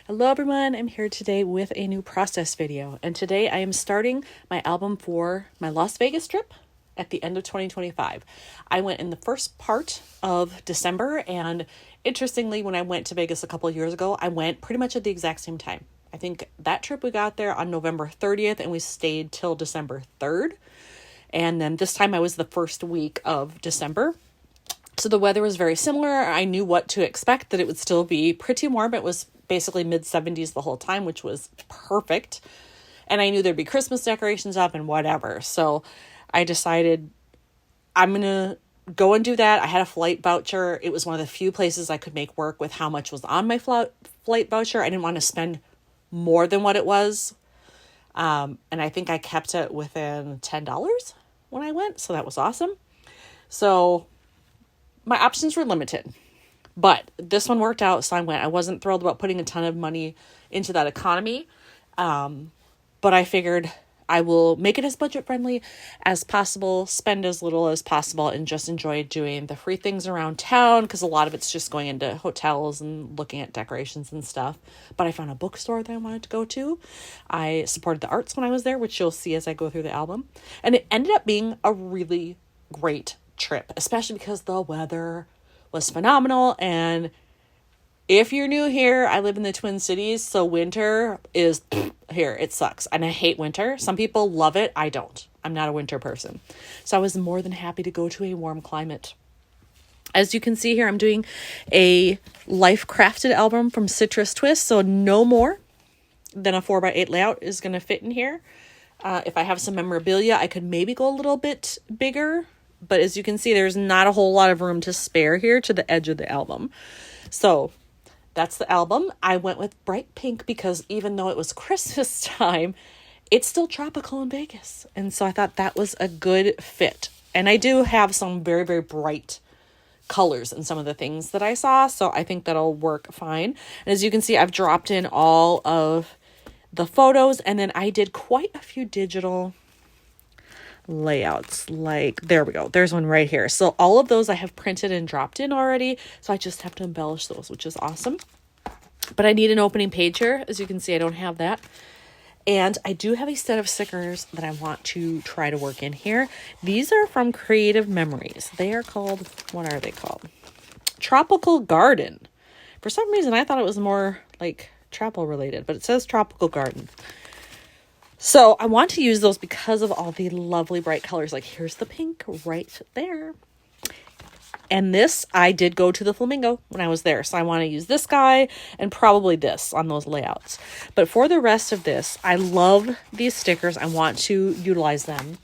Hello everyone, I'm here today with a new process video, and today I am starting my album for my Las Vegas trip at the end of 2025. I went in the first part of December, and interestingly, when I went to Vegas a couple of years ago, I went pretty much at the exact same time. I think that trip we got there on November 30th and we stayed till December 3rd. And then this time I was the first week of December. So the weather was very similar. I knew what to expect, that it would still be pretty warm. It was basically mid-70s the whole time, which was perfect. And I knew there'd be Christmas decorations up and whatever. So I decided I'm going to go and do that. I had a flight voucher. It was one of the few places I could make work with how much was on my flight voucher. I didn't want to spend more than what it was. And I think I kept it within $10 when I went. So that was awesome. So my options were limited, but this one worked out. So I went. I wasn't thrilled about putting a ton of money into that economy. But I figured I will make it as budget friendly as possible, spend as little as possible, and just enjoy doing the free things around town, because a lot of it's just going into hotels and looking at decorations and stuff. But I found a bookstore that I wanted to go to. I supported the arts when I was there, which you'll see as I go through the album. And it ended up being a really great trip, especially because the weather was phenomenal. And if you're new here, I live in the Twin Cities, so winter is here. It sucks. And I hate winter. Some people love it. I don't. I'm not a winter person. So I was more than happy to go to a warm climate. As you can see here, I'm doing a Life Crafted album from Citrus Twist. So no more than a 4x8 layout is going to fit in here. If I have some memorabilia, I could maybe go a little bit bigger. But as you can see, there's not a whole lot of room to spare here to the edge of the album. So that's the album. I went with bright pink because even though it was Christmas time, it's still tropical in Vegas. And so I thought that was a good fit. And I do have some very, very bright colors in some of the things that I saw. So I think that'll work fine. And as you can see, I've dropped in all of the photos. And then I did quite a few digital layouts. Like, there we go. There's one right here. So all of those I have printed and dropped in already. So I just have to embellish those, which is awesome. But I need an opening page here. As you can see, I don't have that. And I do have a set of stickers that I want to try to work in here. These are from Creative Memories. They are called, what are they called? Tropical Garden. For some reason, I thought it was more like travel related, but it says Tropical Garden. So I want to use those because of all the lovely bright colors. Like, here's the pink right there. And this, I did go to the Flamingo when I was there. So I want to use this guy and probably this on those layouts. But for the rest of this, I love these stickers. I want to utilize them.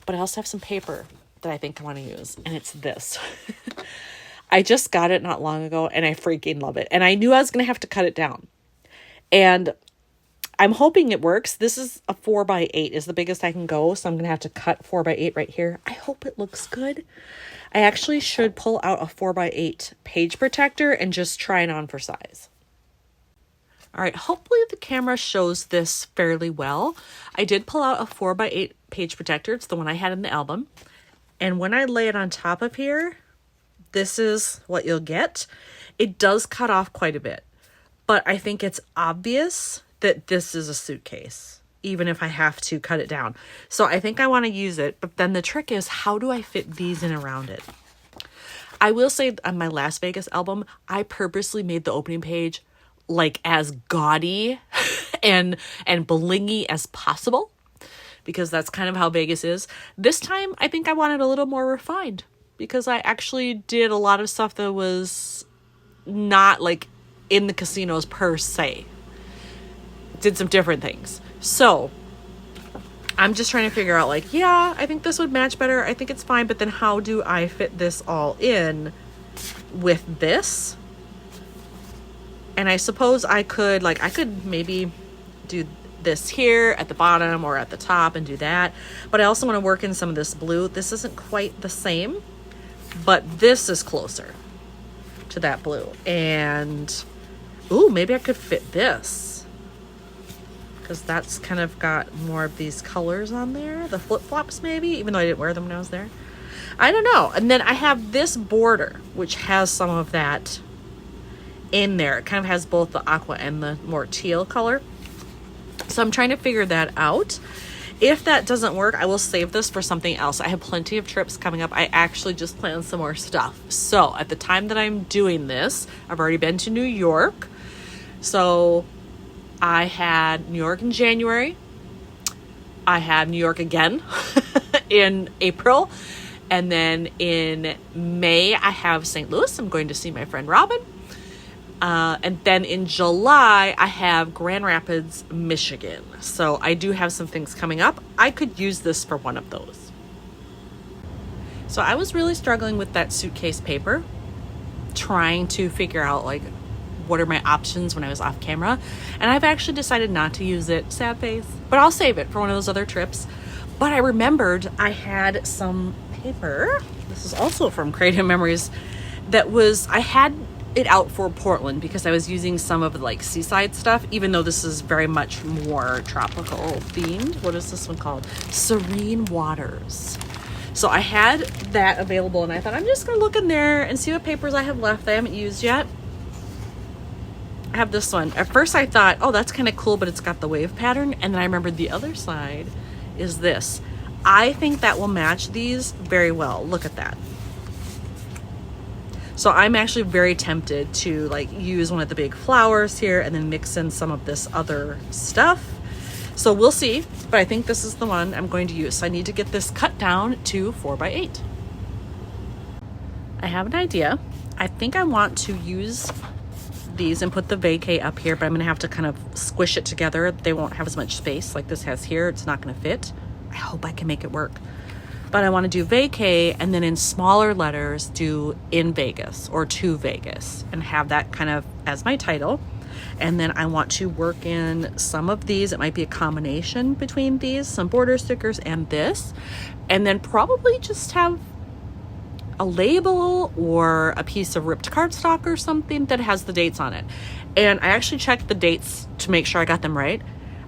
But I also have some paper that I think I want to use. And it's this. I just got it not long ago and I freaking love it. And I knew I was going to have to cut it down. And I'm hoping it works. This is a 4x8 is the biggest I can go. So I'm going to have to cut 4x8 right here. I hope it looks good. I actually should pull out a 4x8 page protector and just try it on for size. All right, hopefully the camera shows this fairly well. I did pull out a 4x8 page protector. It's the one I had in the album. And when I lay it on top of here, this is what you'll get. It does cut off quite a bit, but I think it's obvious that this is a suitcase, even if I have to cut it down. So I think I want to use it, but then the trick is, how do I fit these in around it? I will say on my Las Vegas album, I purposely made the opening page like as gaudy and blingy as possible, because that's kind of how Vegas is. This time, I think I wanted a little more refined, because I actually did a lot of stuff that was not like in the casinos per se. Did some different things. So I'm just trying to figure out, like, yeah, I think this would match better. I think it's fine. But then how do I fit this all in with this? And I suppose I could maybe do this here at the bottom or at the top and do that. But I also want to work in some of this blue. This isn't quite the same, but this is closer to that blue. And, ooh, maybe I could fit this, because that's kind of got more of these colors on there. The flip-flops maybe, even though I didn't wear them when I was there. I don't know. And then I have this border, which has some of that in there. It kind of has both the aqua and the more teal color. So I'm trying to figure that out. If that doesn't work, I will save this for something else. I have plenty of trips coming up. I actually just planned some more stuff. So at the time that I'm doing this, I've already been to New York. So I had New York in January. I had New York again in April. And then in May, I have St. Louis. I'm going to see my friend Robin. And then in July, I have Grand Rapids, Michigan. So I do have some things coming up. I could use this for one of those. So I was really struggling with that suitcase paper, trying to figure out like, what are my options when I was off camera. And I've actually decided not to use it, sad face, but I'll save it for one of those other trips. But I remembered I had some paper. This is also from Creative Memories I had it out for Portland because I was using some of the like seaside stuff, even though this is very much more tropical themed. What is this one called? Serene Waters. So I had that available and I thought I'm just gonna look in there and see what papers I have left that I haven't used yet. I have this one. At first I thought, oh, that's kind of cool, but it's got the wave pattern. And then I remembered the other side is this. I think that will match these very well. Look at that. So I'm actually very tempted to like use one of the big flowers here and then mix in some of this other stuff. So we'll see, but I think this is the one I'm going to use. So I need to get this cut down to 4x8. I have an idea. I think I want to use these and put the vacay up here, but I'm going to have to kind of squish it together. They won't have as much space like this has here. It's not going to fit. I hope I can make it work. But I want to do vacay and then in smaller letters do in Vegas or to Vegas and have that kind of as my title. And then I want to work in some of these. It might be a combination between these, some border stickers and this. And then probably just have a label or a piece of ripped cardstock or something that has the dates on it. And I actually checked the dates to make sure I got them right.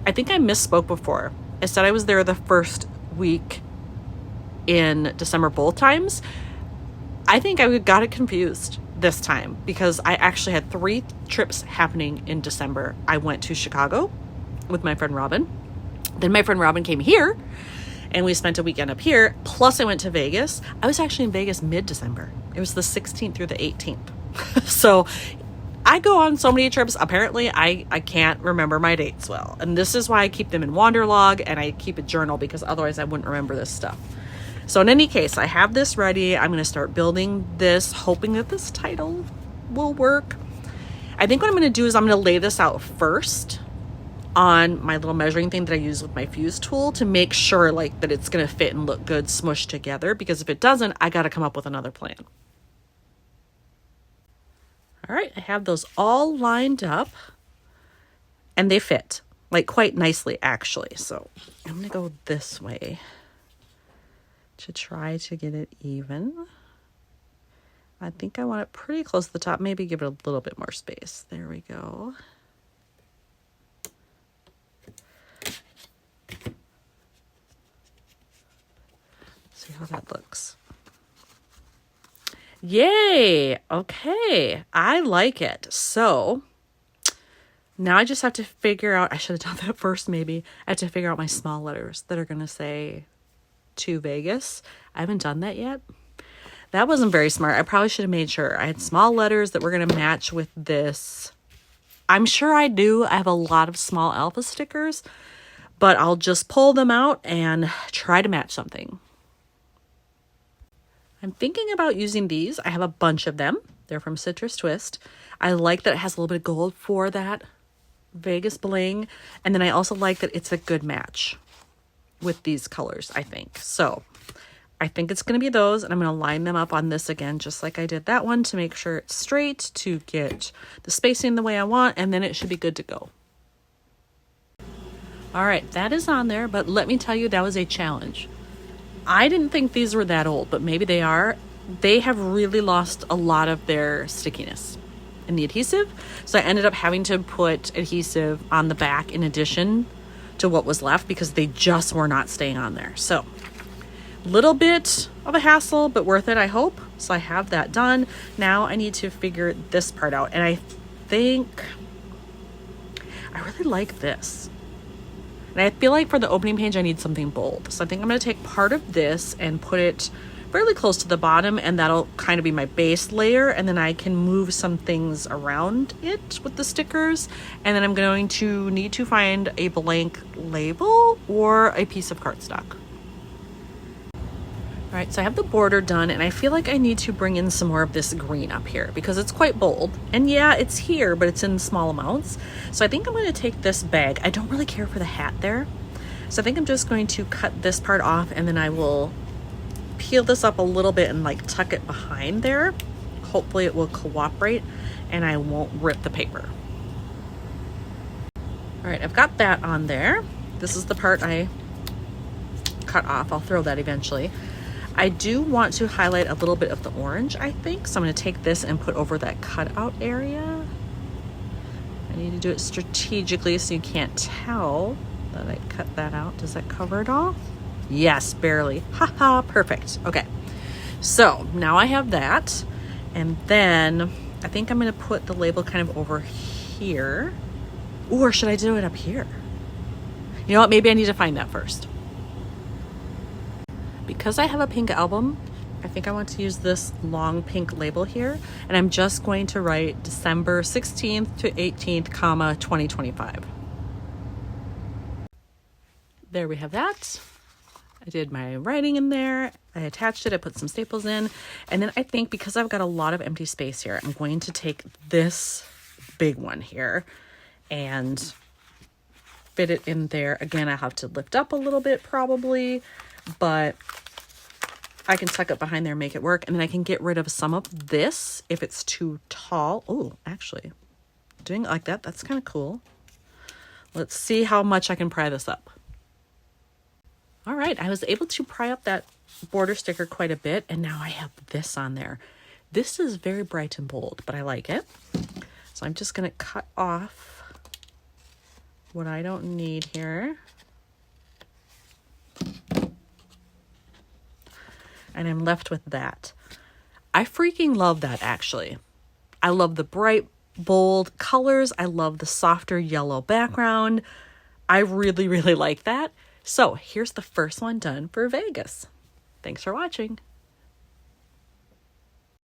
I think I misspoke before. I said I was there the first week in December both times. I think I got it confused this time because I actually had 3 trips happening in December. I went to Chicago with my friend Robin. Then my friend Robin came here and we spent a weekend up here. Plus I went to Vegas. I was actually in Vegas mid-December. It was the 16th through the 18th. So I go on so many trips. Apparently I can't remember my dates well. And this is why I keep them in Wanderlog and I keep a journal because otherwise I wouldn't remember this stuff. So in any case, I have this ready. I'm going to start building this, hoping that this title will work. I think what I'm going to do is I'm going to lay this out first on my little measuring thing that I use with my fuse tool to make sure like that it's going to fit and look good smushed together, because if it doesn't, I got to come up with another plan. All right, I have those all lined up and they fit like quite nicely actually. So I'm going to go this way to try to get it even. I think I want it pretty close to the top, maybe give it a little bit more space. There we go. See how that looks. Yay! Okay, I like it. So now I just have to figure out, I should have done that first maybe. I have to figure out my small letters that are going to say to Vegas. I haven't done that yet. That wasn't very smart. I probably should have made sure I had small letters that were going to match with this. I'm sure I do. I have a lot of small alpha stickers, but I'll just pull them out and try to match something. I'm thinking about using these. I have a bunch of them. They're from Citrus Twist. I like that it has a little bit of gold for that Vegas bling. And then I also like that it's a good match with these colors, I think. So I think it's going to be those, and I'm going to line them up on this again, just like I did that one, to make sure it's straight, to get the spacing the way I want, and then it should be good to go. All right, that is on there, but let me tell you, that was a challenge. I didn't think these were that old, but maybe they are. They have really lost a lot of their stickiness in the adhesive, so I ended up having to put adhesive on the back in addition to what was left because they just were not staying on there. So little bit of a hassle, but worth it, I hope. So I have that done. Now I need to figure this part out. And think I really like this. And I feel like for the opening page, I need something bold. So I think I'm going to take part of this and put it fairly close to the bottom, and that'll kind of be my base layer. And then I can move some things around it with the stickers. And then I'm going to need to find a blank label or a piece of cardstock. All right, so I have the border done, and I feel like I need to bring in some more of this green up here because it's quite bold. And yeah, it's here, but it's in small amounts. So I think I'm going to take this bag. I don't really care for the hat there. So I think I'm just going to cut this part off, and then I will peel this up a little bit and like tuck it behind there. Hopefully it will cooperate and I won't rip the paper. All right, I've got that on there. This is the part I cut off. I'll throw that eventually. I do want to highlight a little bit of the orange, I think. So I'm going to take this and put over that cutout area. I need to do it strategically so you can't tell that I cut that out. Does that cover it all? Yes, barely. Haha, perfect. Okay. So now I have that. And then I think I'm going to put the label kind of over here. Or should I do it up here? You know what? Maybe I need to find that first. Because I have a pink album, I think I want to use this long pink label here. And I'm just going to write December 16th to 18th, 2025. There we have that. I did my writing in there. I attached it. I put some staples in. And then I think because I've got a lot of empty space here, I'm going to take this big one here and fit it in there. Again, I have to lift up a little bit probably, but I can tuck it behind there and make it work. And then I can get rid of some of this if it's too tall. Oh, actually, doing it like that, that's kind of cool. Let's see how much I can pry this up. All right, I was able to pry up that border sticker quite a bit, and now I have this on there. This is very bright and bold, but I like it. So I'm just gonna cut off what I don't need here. And I'm left with that. I freaking love that, actually. I love the bright, bold colors. I love the softer yellow background. I really, really like that. So here's the first one done for Vegas. Thanks for watching.